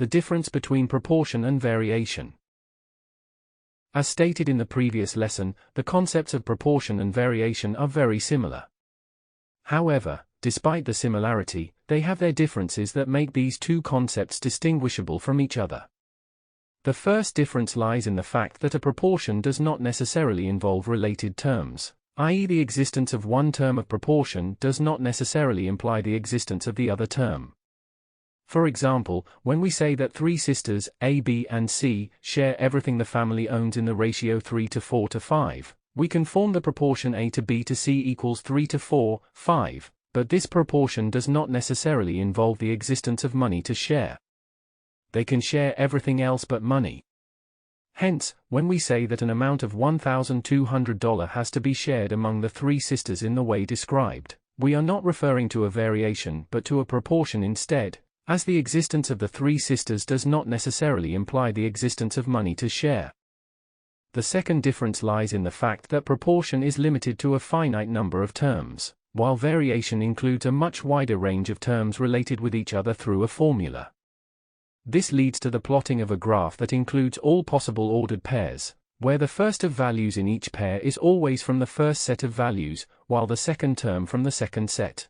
the difference between proportion and variation. As stated in the previous lesson, the concepts of proportion and variation are very similar. However, despite the similarity, they have their differences that make these two concepts distinguishable from each other. The first difference lies in the fact that a proportion does not necessarily involve related terms, i.e., the existence of one term of proportion does not necessarily imply the existence of the other term. For example, when we say that three sisters, A, B, and C, share everything the family owns in the ratio 3 to 4 to 5, we can form the proportion A to B to C equals 3 to 4, 5, but this proportion does not necessarily involve the existence of money to share. They can share everything else but money. Hence, when we say that an amount of $1,200 has to be shared among the three sisters in the way described, we are not referring to a variation but to a proportion instead, as the existence of the three sisters does not necessarily imply the existence of money to share. The second difference lies in the fact that proportion is limited to a finite number of terms, while variation includes a much wider range of terms related with each other through a formula. This leads to the plotting of a graph that includes all possible ordered pairs, where the first of values in each pair is always from the first set of values, while the second term from the second set.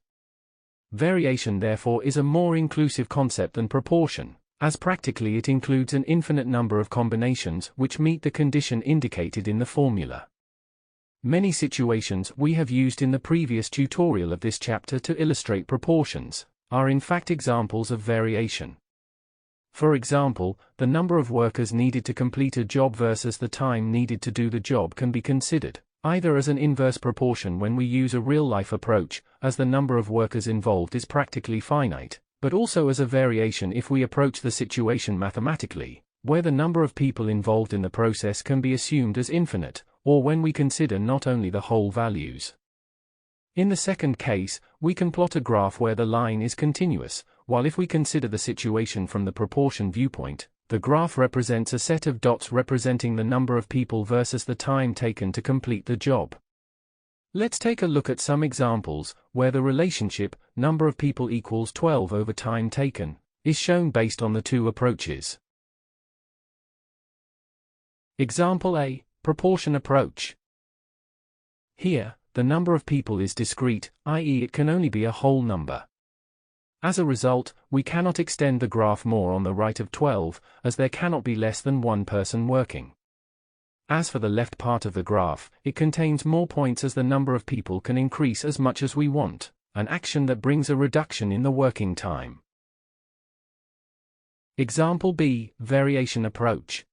Variation therefore is a more inclusive concept than proportion, as practically it includes an infinite number of combinations which meet the condition indicated in the formula. Many situations we have used in the previous tutorial of this chapter to illustrate proportions are in fact examples of variation. For example, the number of workers needed to complete a job versus the time needed to do the job can be considered either as an inverse proportion when we use a real-life approach, as the number of workers involved is practically finite, but also as a variation if we approach the situation mathematically, where the number of people involved in the process can be assumed as infinite, or when we consider not only the whole values. In the second case, we can plot a graph where the line is continuous, while if we consider the situation from the proportion viewpoint, the graph represents a set of dots representing the number of people versus the time taken to complete the job. Let's take a look at some examples where the relationship, number of people equals 12 over time taken, is shown based on the two approaches. Example A, proportion approach. Here, the number of people is discrete, i.e., it can only be a whole number. As a result, we cannot extend the graph more on the right of 12, as there cannot be less than one person working. As for the left part of the graph, it contains more points as the number of people can increase as much as we want, an action that brings a reduction in the working time. Example B, variation approach.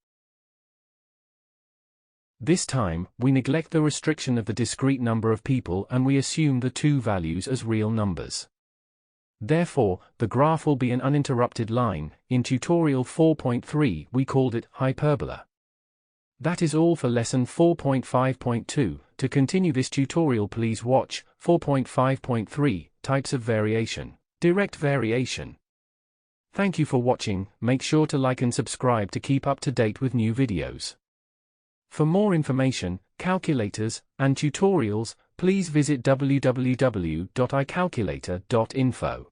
This time, we neglect the restriction of the discrete number of people and we assume the two values as real numbers. Therefore, the graph will be an uninterrupted line. In tutorial 4.3 we called it hyperbola. That is all for lesson 4.5.2. To continue this tutorial please watch 4.5.3, Types of Variation, Direct Variation. Thank you for watching. Make sure to like and subscribe to keep up to date with new videos. For more information, calculators, and tutorials, please visit www.icalculator.info.